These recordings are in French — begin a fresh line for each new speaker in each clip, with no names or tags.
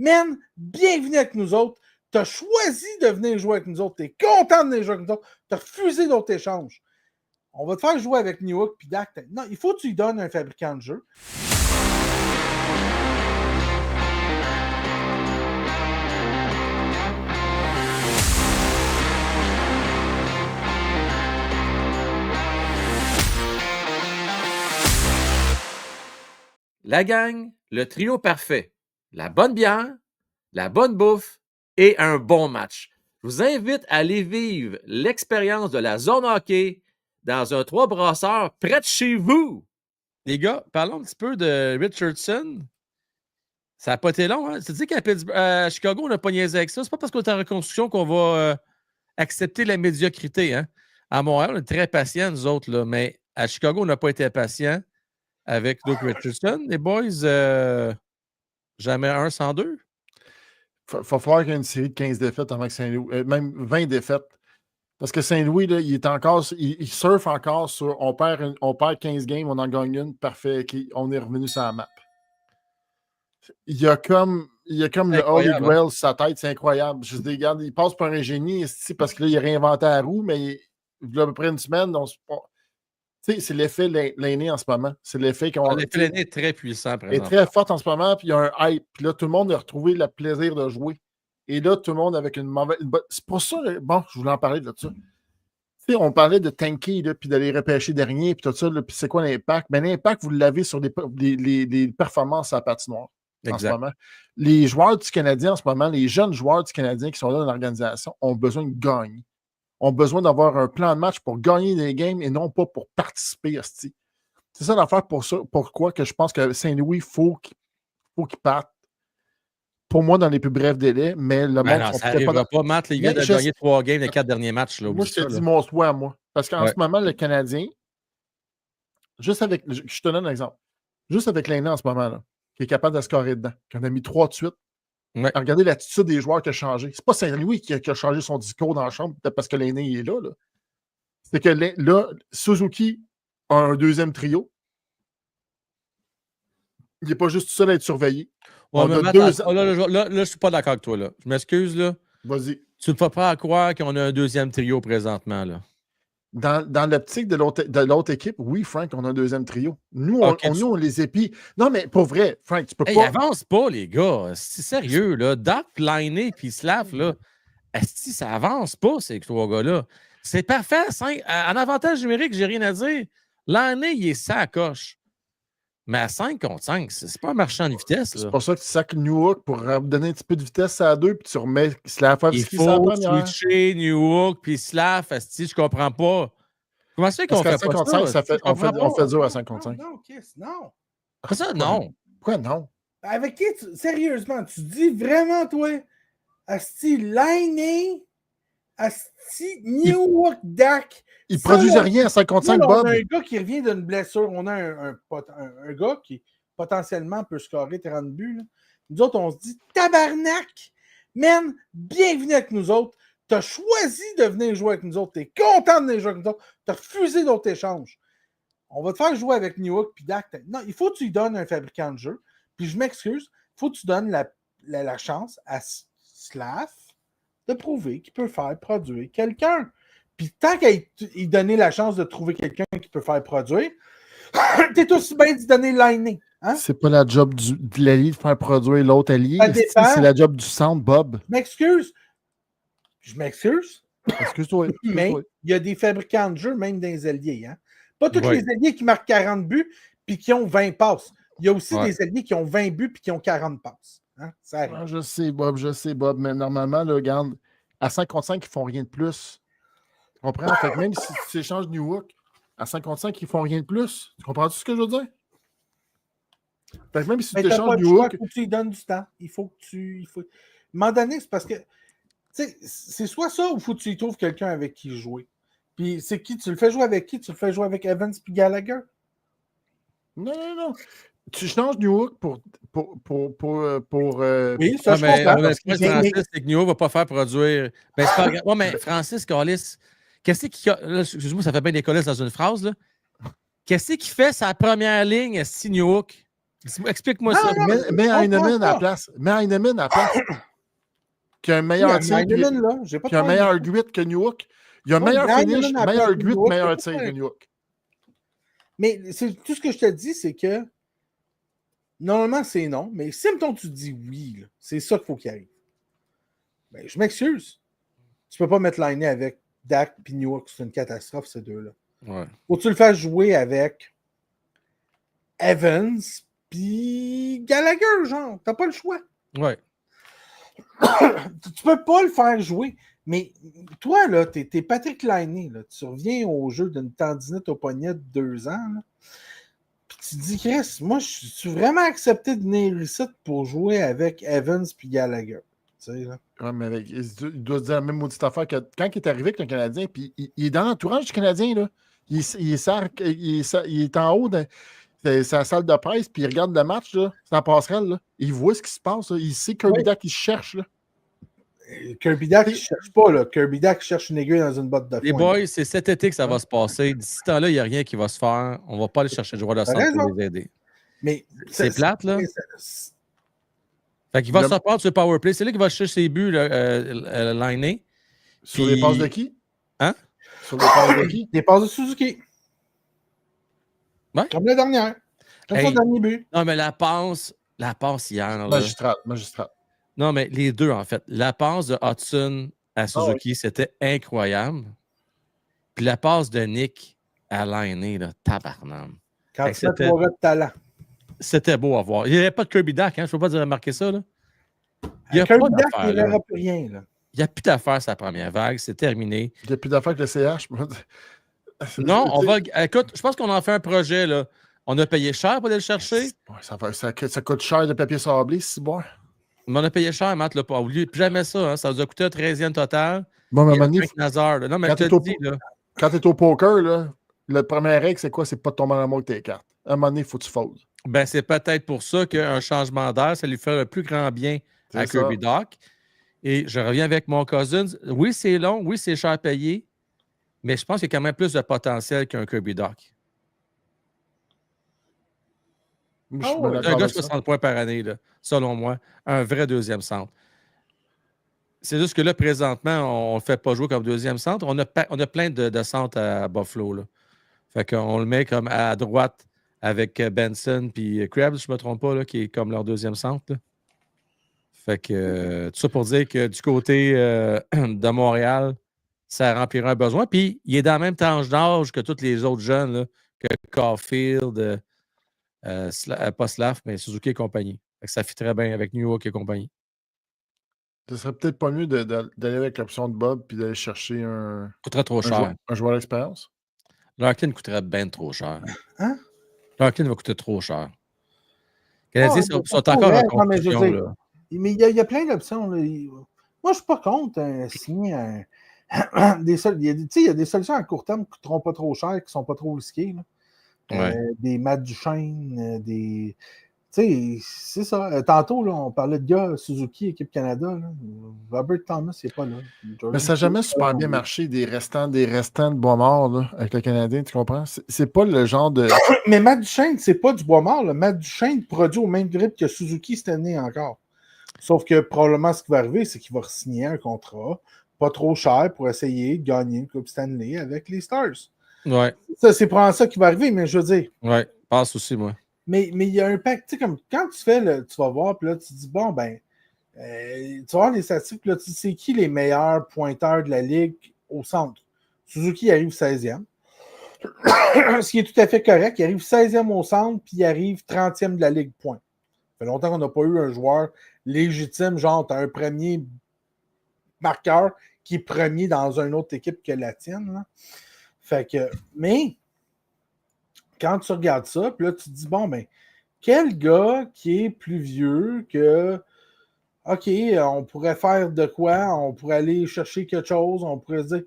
Man, bienvenue avec nous autres. Tu as choisi de venir jouer avec nous autres. Tu es content de venir jouer avec nous autres. Tu as refusé d'autres échanges. On va te faire jouer avec Newhook puis Dak. Non, il faut que tu lui donnes un fabricant de jeu.
La gang, le trio parfait. La bonne bière, la bonne bouffe et un bon match. Je vous invite à aller vivre l'expérience de la zone hockey dans un 3 brasseurs près de chez vous. Les gars, parlons un petit peu de Richardson. Ça n'a pas été long, hein? C'est-à-dire qu'à Chicago, on n'a pas niaisé avec ça. C'est pas parce qu'on est en reconstruction qu'on va accepter la médiocrité, hein? À Montréal, on est très patients, nous autres, là, mais à Chicago, on n'a pas été patients avec Luke Richardson. Les boys, jamais un sans deux.
Il va falloir qu'il y ait une série de 15 défaites avant que Saint-Louis, même 20 défaites. Parce que Saint-Louis, là, il est encore, il surfe encore sur on perd 15 games, on en gagne une, parfait, on est revenu sur la map. Il y a comme le Holy Grail sur sa tête, c'est incroyable. Je dis, regarde, il passe par un génie parce que là, il a réinventé la roue, mais il y a à peu près une semaine, c'est l'effet Lainé en ce moment. C'est l'effet qu'on.
L'effet Lainé est très puissant, par exemple.
Il est très fort en ce moment, puis il y a un hype. Puis là, tout le monde a retrouvé le plaisir de jouer. Et là, tout le monde avec une mauvaise. C'est pour ça, bon, je voulais en parler de ça. Tu sais, on parlait de tanker, puis d'aller repêcher dernier, puis tout ça, puis c'est quoi l'impact? Mais l'impact, vous l'avez sur les performances à la patinoire. En ce moment. Les joueurs du Canadien en ce moment, les jeunes joueurs du Canadien qui sont là dans l'organisation ont besoin de gagner. Ont besoin d'avoir un plan de match pour gagner des games et non pas pour participer à ce. C'est ça l'affaire pourquoi que je pense que Saint-Louis, il faut qu'il parte. Pour moi, dans les plus brefs délais, mais le monde...
Non, ça n'arrivera pas, Matt. Il vient de gagner 3 games les 4 derniers matchs. Là,
moi, je te dis mon souhait à moi. Parce qu'en ce moment, le Canadien, juste avec... Je te donne un exemple. Juste avec Lainé en ce moment, là, qui est capable de scorer dedans, qui en a mis 3 de suite. Ouais. Regardez l'attitude des joueurs qui a changé. C'est pas Saint-Louis qui a changé son discours dans la chambre, peut-être parce que Lainé est là. C'est que là, Suzuki a un deuxième trio. Il n'est pas juste tout seul à être surveillé.
Ouais, là, je ne suis pas d'accord avec toi. Là. Je m'excuse. Là.
Vas-y.
Tu ne te fais pas à croire qu'on a un deuxième trio présentement. Là.
Dans l'optique de l'autre équipe, oui, Frank, on a un deuxième trio. Nous, on les épie. Non, mais pour vrai, Frank, tu peux pas...
Ils avancent pas, les gars. C'est sérieux. Là. Dak, Lainé puis Slav, là, ça avance pas, ces 3 gars-là. C'est parfait. En avantage numérique, j'ai rien à dire. Lainé, il est ça à coche. Mais à 5 contre 5, c'est pas un marchand de vitesse.
C'est pour ça que tu sacs Newhook pour donner un petit peu de vitesse à 2 puis tu remets Slavkovski.
Il faut switcher Newhook puis Slav. Je comprends pas. Comment ça fait qu'on fait pas ça?
On fait dur à 5 contre 5.
Non, Kiss, non.
Pourquoi ça, non?
Pourquoi non?
Avec qui, sérieusement, tu dis vraiment, toi, Asti Lainé, Asti Newhook, Dak.
Il ne produisait rien à 55, Bob.
On a un gars qui revient d'une blessure. On a un gars qui potentiellement peut scorer 30 buts. Là. Nous autres, on se dit tabarnak! Man, bienvenue avec nous autres. Tu as choisi de venir jouer avec nous autres. Tu es content de venir jouer avec nous autres. Tu as refusé d'autres échanges. On va te faire jouer avec Newhook puis Dak. Non, il faut que tu lui donnes un fabricant de jeu. Puis je m'excuse, il faut que tu donnes la chance à Slav de prouver qu'il peut faire produire quelqu'un. Puis tant qu'à lui donner la chance de trouver quelqu'un qui peut faire produire, t'es aussi bien d'y donner Lainé. Hein?
C'est pas la job de l'allié de faire produire l'autre allié. C'est la job du centre, Bob.
Je m'excuse.
Excuse-toi.
Mais il y a des fabricants de jeux, même dans les alliés. Hein? Pas tous les alliés qui marquent 40 buts puis qui ont 20 passes. Il y a aussi des alliés qui ont 20 buts puis qui ont 40 passes. Hein? Ça arrive.
Je sais, Bob. Mais normalement, là, regarde, à 5 contre 5, ils font rien de plus. Tu comprends? Fait que même si tu échanges Newhook, à 55, ils font rien de plus. Tu comprends-tu ce que je veux dire? Fait que même si tu échanges Newhook...
Il faut que tu lui donnes du temps. Il faut que tu... À un moment donné, c'est parce que c'est soit ça ou il faut que tu y trouves quelqu'un avec qui jouer. Puis c'est qui? Tu le fais jouer avec qui? Tu le fais jouer avec Evans puis Gallagher?
Non. Tu changes Newhook pour
oui, ça, je comprends.
Francis, c'est que Newhook ne va pas faire produire... Ben, c'est pas... ouais, mais Francis Callis... Qu'est-ce qu'il a... Excuse-moi, ça fait bien des colis dans une phrase. Là. Qu'est-ce qu'il fait sa première ligne, Newhook? Explique-moi
Non,
ça.
non,
Mets
je
Heinemann
comprends
à la
pas.
place. Mets Heinemann à la place. Qui a un
Oui,
meilleur tir,
Heinemann, là, j'ai pas de
puis un
problème.
meilleur grit que Newhook. Il a un
Oui,
meilleur
mais
finish,
Heinemann à la place
meilleur
de
grit,
Newhook,
meilleur
c'est pas
tir que
correct.
Newhook.
Mais tout ce que je te dis, c'est que normalement, c'est non. Mais si, mettons, tu dis oui, là, c'est ça qu'il faut qu'il arrive. Ben, je m'excuse. Tu peux pas mettre Lainé avec Dak et Newhook. C'est une catastrophe, ces deux-là.
Ouais.
Faut que tu le fasses jouer avec Evans puis Gallagher, genre. T'as pas le choix.
Ouais.
Tu peux pas le faire jouer. Mais toi, là, t'es Patrick Lainé. Là. Tu reviens au jeu d'une tendinite au poignet de 2 ans. Là. Puis tu te dis, Chris, moi, je suis vraiment accepté de venir ici pour jouer avec Evans puis Gallagher. Tu sais, là.
Ouais, mais il doit se dire la même maudite affaire que quand il est arrivé avec le Canadien, puis il est dans l'entourage du Canadien, là. Il est en haut de sa salle de presse, puis il regarde le match, là, c'est en passerelle, là. Il voit ce qui se passe, là. Il sait Kirby Dak, il cherche, là.
Kirby Dak, il cherche pas, là. Kirby Dak cherche une aiguille dans une botte de foin.
Les boys, c'est cet été que ça va se passer. D'ici ce temps-là, il n'y a rien qui va se faire. On ne va pas aller chercher le joueur de centre pour les aider.
Mais
c'est plate, là.
C'est...
Fait qu'il va se reprendre sur le powerplay. C'est là qu'il va chercher ses buts, Lainé.
Sur les passes de qui?
Hein?
Sur les passes de qui?
Des passes de Suzuki.
Ouais.
Comme la dernière. Comme son dernier but.
Non, mais la passe hier. Là,
Magistral.
Non, mais les deux, en fait. La passe de Hudson à Suzuki, c'était incroyable. Puis la passe de Nick à Lainé, là, tabarnane.
Quand tu mets 3 gars de talent.
C'était beau à voir. Il n'y avait pas de Kirby Dak, hein? Je ne peux pas dire remarquer ça. Là.
Il n'y a Kirby Dak, il n'y aura plus rien. Là.
Il n'y a plus d'affaires sa première vague. C'est terminé.
Il n'y a plus d'affaires que le CH.
Non, on va. Écoute, je pense qu'on en fait un projet. Là. On a payé cher pour aller le chercher.
Ça coûte cher de papier sablé, si bon.
Mais on a payé cher, Matt l'a pas oublié. Plus jamais ça. Hein. Ça nous a coûté un 13e total.
Bon, mais
Nazar, non, mais je te le dis. Là.
Quand tu es au poker, là, la première règle, c'est quoi? C'est pas de tomber en amour avec tes cartes. À un moment donné, il faut que tu foldes.
Ben, c'est peut-être pour ça qu'un changement d'air, ça lui fait le plus grand bien à Kirby Dak. Et je reviens avec mon Cousins. Oui, c'est long. Oui, c'est cher payé. Mais je pense qu'il y a quand même plus de potentiel qu'un Kirby Dak. Un gars de 60 points par année, là, selon moi. Un vrai deuxième centre. C'est juste que là, présentement, on ne le fait pas jouer comme deuxième centre. On a plein de centres à Buffalo. Là. Fait qu'on le met comme à droite avec Benson puis Krebs, je ne me trompe pas, là, qui est comme leur deuxième centre. Là. Fait que tout ça pour dire que du côté de Montréal, ça remplira un besoin. Puis il est dans la même tranche d'âge que tous les autres jeunes, là, que Caulfield, pas Slav, mais Suzuki et compagnie. Fait que ça fit très bien avec New York et compagnie.
Ce serait peut-être pas mieux d'aller avec l'option de Bob puis d'aller chercher un.
Coûterait trop cher.
Un joueur d'expérience.
Larkin coûterait bien trop cher.
Hein?
Larkin va coûter trop cher. Les Canadiens sont encore en compétition.
Mais il y a plein d'options. Là. Moi, je ne suis pas contre signer il y a des solutions à court terme qui ne coûteront pas trop cher, qui ne sont pas trop risquées. Là. Des Matt Duchesne, des. Tu sais, c'est ça. Tantôt, là, on parlait de gars Suzuki, équipe Canada. Là. Robert Thomas, il n'est pas là.
Mais ça n'a jamais super bien marché des restants de bois mort là, avec le Canadien, tu comprends? C'est pas le genre de.
Mais Matt Duchesne, c'est pas du bois mort. Là. Matt Duchesne produit au même grip que Suzuki cette année encore. Sauf que probablement ce qui va arriver, c'est qu'il va signer un contrat pas trop cher pour essayer de gagner une Coupe Stanley avec les Stars.
Ouais.
Ça, c'est probablement ça qui va arriver, mais je veux dire.
Ouais, passe aussi, moi.
Mais il y a un pack, tu sais, comme quand tu fais, tu vas voir, puis là, tu te dis, bon, ben, tu vas voir les statistiques, puis là, tu sais qui les meilleurs pointeurs de la Ligue au centre. Suzuki arrive 16e. Ce qui est tout à fait correct. Il arrive 16e au centre, puis il arrive 30e de la Ligue point. Ça fait longtemps qu'on n'a pas eu un joueur légitime, genre, tu as un premier marqueur qui est premier dans une autre équipe que la tienne. Là. Fait que, mais, quand tu regardes ça, puis là, tu te dis, bon, ben, quel gars qui est plus vieux que, OK, on pourrait faire de quoi, on pourrait aller chercher quelque chose, on pourrait se dire,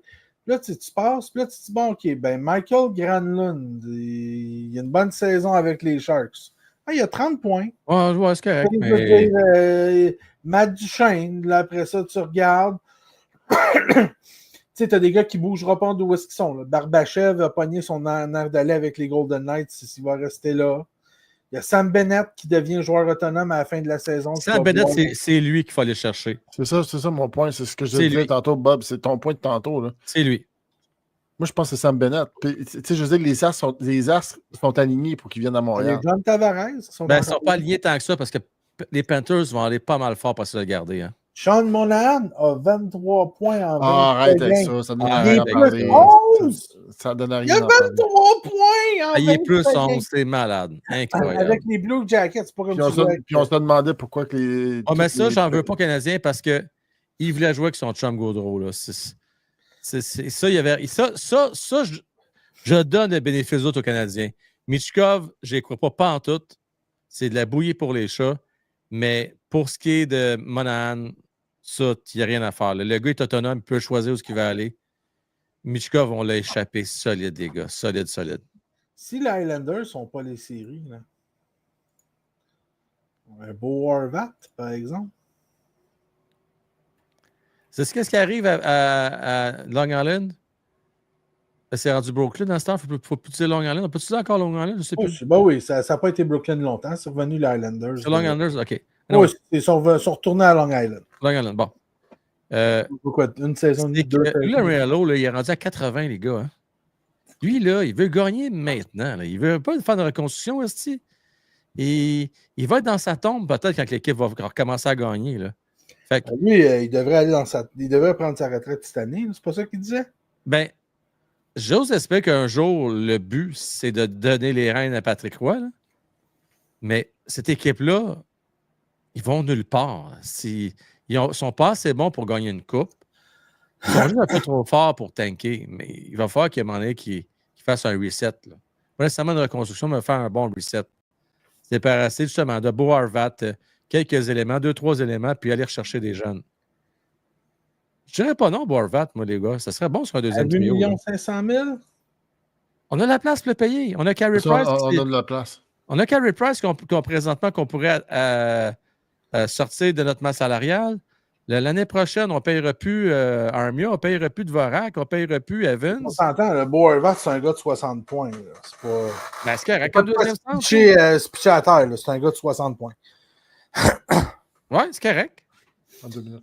là, tu passes, puis là, tu te dis, bon, OK, ben, Michael Granlund, il a une bonne saison avec les Sharks. Ah, il a 30 points.
Ouais, je vois, c'est correct.
Mais... dire, Matt Duchesne, là, après ça, tu regardes. Tu sais, t'as des gars qui ne bougeront pas d'où est-ce qu'ils sont. Là. Barbachev a pogné son air d'aller avec les Golden Knights s'il va rester là. Il y a Sam Bennett qui devient joueur autonome à la fin de la saison.
Sam Bennett, c'est lui qu'il faut aller chercher.
C'est ça mon point. C'est ce que je disais tantôt, Bob. C'est ton point de tantôt. Là.
C'est lui.
Moi, je pense que c'est Sam Bennett. Puis, je veux dire, les Astres sont alignés pour qu'ils viennent à Montréal.
Les John Tavares
ils ne sont pas alignés tant que ça parce que les Panthers vont aller pas mal fort pour se le garder. Hein.
Sean Monahan a 23 points en 20
arrête avec ça. Ça donne rien à parler. Ça donne rien à parler.
Il y a 23 points en 20
il est plus 11, c'est malade. Incroyable.
Avec les Blue Jackets, c'est pas comme ça.
Puis on se demandait pourquoi que les...
mais ça, j'en veux pas Canadien parce qu'il voulait jouer avec son chum Gaudreau. Là. Ça, il y avait... Ça, je donne le bénéfice d'autre aux Canadiens. Michkov, je n'y crois pas en tout. C'est de la bouillie pour les chats. Mais pour ce qui est de Monahan, ça, il n'y a rien à faire. Le gars est autonome, il peut choisir où il va aller. Michkov, on l'a échappé solide, les gars. Solide.
Si les Highlanders ne sont pas les séries, là. Un beau Horvat, par exemple.
C'est ce qui arrive à Long Island? C'est rendu Brooklyn dans ce temps. Il ne faut plus dire Long Island. On peut dire encore Long Island? Je sais plus.
Oui, ça n'a pas été Brooklyn longtemps. C'est revenu les Highlanders.
C'est Long Islanders, OK.
Oui, ils sont retournés à Long Island.
Long Island, bon.
Une saison de deux.
Lui, Riello, il est rendu à 80, les gars. Hein. Lui, là, il veut gagner maintenant. Là. Il ne veut pas faire de reconstruction, aussi. Et il va être dans sa tombe peut-être quand l'équipe va recommencer à gagner. Là. Fait que,
lui, il devrait aller il devrait prendre sa retraite cette année. C'est pas ça qu'il disait?
Ben, j'ose espérer qu'un jour, le but, c'est de donner les rênes à Patrick Roy. Là. Mais cette équipe-là, ils vont nulle part. Ils ne sont pas assez bons pour gagner une coupe. Ils sont juste un peu trop forts pour tanker. Mais il va falloir qu'il y ait un moment donné qu'ils fassent un reset. Là. Pas nécessairement de reconstruction, mais faire un bon reset. Se débarrasser justement de Bo Horvat, quelques éléments, 2-3 éléments, puis aller rechercher des jeunes. Je dirais pas non, Bo Horvat, moi, les gars. Ça serait bon sur un deuxième trio.
2 500 000?
On a la place pour le payer. On a Carey Price.
On a de la place.
On a Carey Price présentement qu'on pourrait sortir de notre masse salariale. L'année prochaine, on ne payera plus Armia, on ne payera plus Dvorak, on ne payera plus Evans.
On s'entend, le Bo Horvat, c'est un gars de 60 points. C'est pas.
Ben, c'est correct. Comme deuxième centre.
C'est pitché à terre, c'est un gars de 60 points.
Oui, c'est correct.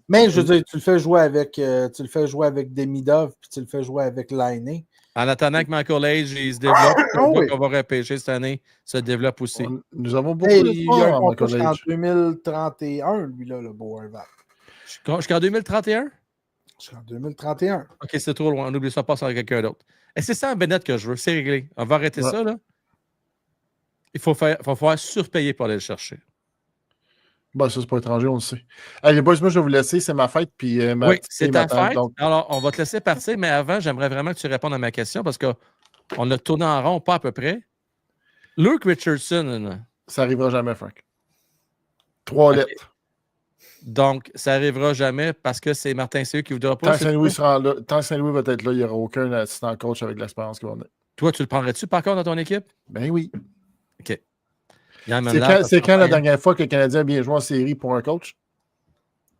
Mais je veux dire, tu le fais jouer avec Demidov, puis tu le fais jouer avec Laine.
En attendant que Michael Age il se développe, qu'on va repêcher cette année, se développe aussi.
Nous avons beaucoup de
il y a un contrat jusqu'en 2031, lui, là, le Bo Horvat.
Jusqu'en 2031?
Jusqu'en 2031.
OK, c'est trop loin. On oublie ça, passe à quelqu'un d'autre. Et c'est ça, Bennett, que je veux. C'est réglé. On va arrêter ça, là. Il faut falloir surpayer pour aller le chercher.
Bon, ça, c'est pas étranger, on le sait. Allez, boys, moi, je vais vous laisser. C'est ma fête. Puis,
oui, c'est ta fête.
Donc...
Alors, on va te laisser partir, mais avant, j'aimerais vraiment que tu répondes à ma question parce qu'on a tourné en rond, pas à peu près. Luke Richardson.
Ça n'arrivera jamais, Frank. 3 lettres.
Donc, ça n'arrivera jamais parce que c'est Martin Seyeux qui ne voudra pas.
Tant que Saint-Louis va être là, il n'y aura aucun assistant coach avec l'espérance qu'il va venir.
Toi, tu le prendrais-tu par contre dans ton équipe?
Ben oui.
OK.
C'est quand la dernière fois que le Canadien a bien joué en série pour un coach?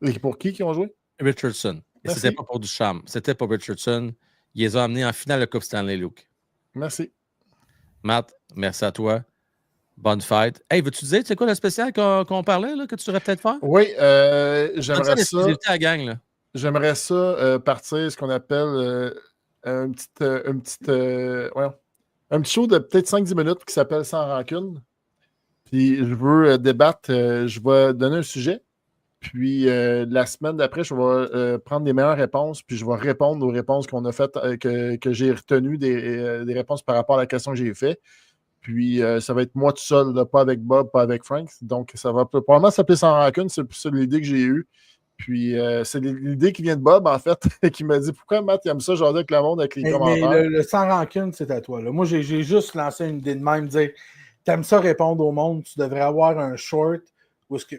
Et pour qui ont joué?
Richardson. Et c'était pas pour Duchamp. C'était pour Richardson. Il les a amenés en finale de Coupe Stanley, Luke.
Merci.
Matt, merci à toi. Bonne fête. Hey, veux-tu dire, c'est quoi le spécial qu'on parlait, là, que tu devrais peut-être faire?
Oui, j'aimerais ça.
À la gang, là.
J'aimerais ça partir ce qu'on appelle un petit show de peut-être 5-10 minutes qui s'appelle Sans rancune. Puis je veux débattre, je vais donner un sujet. Puis la semaine d'après, je vais prendre les meilleures réponses, puis je vais répondre aux réponses qu'on a faites, que j'ai retenues des réponses par rapport à la question que j'ai faite. Puis ça va être moi tout seul, là, pas avec Bob, pas avec Frank. Donc ça va probablement s'appeler Sans rancune, c'est l'idée que j'ai eue. Puis c'est l'idée qui vient de Bob, en fait, qui m'a dit pourquoi Matt il aime ça, genre avec le monde, avec les commentaires.
Mais le Sans rancune, c'est à toi. Là. Moi, j'ai juste lancé une idée de même, dire t'aimes ça répondre au monde, tu devrais avoir un short où est-ce que.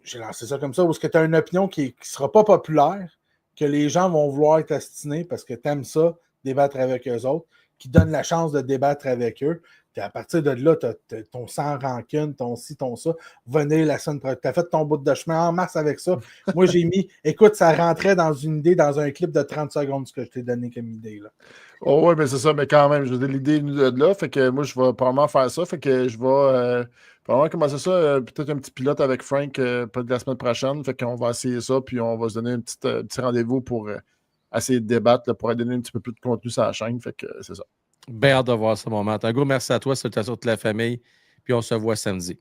J'ai lancé ça comme ça, où est-ce que tu as une opinion qui ne sera pas populaire, que les gens vont vouloir t'astiner parce que tu aimes ça, débattre avec eux autres, qui donne la chance de débattre avec eux. Puis à partir de là, tu as ton sans rancune, ton ci, ton ça. Venez la semaine prochaine. Tu as fait ton bout de chemin en mars avec ça. Moi, j'ai mis, écoute, ça rentrait dans une idée, dans un clip de 30 secondes, ce que je t'ai donné comme idée. Là.
Oh oui, mais c'est ça, mais quand même, je veux dire, l'idée de là, fait que moi, je vais probablement faire ça, fait que je vais Faut vraiment commencer ça. Peut-être un petit pilote avec Frank, pas de la semaine prochaine. Fait qu'on va essayer ça, puis on va se donner un petit rendez-vous pour essayer de débattre, là, pour donner un petit peu plus de contenu sur la chaîne. Fait que c'est ça.
Bien hâte de voir ce moment. Un gros merci à toi, salutations à toute la famille, puis on se voit samedi.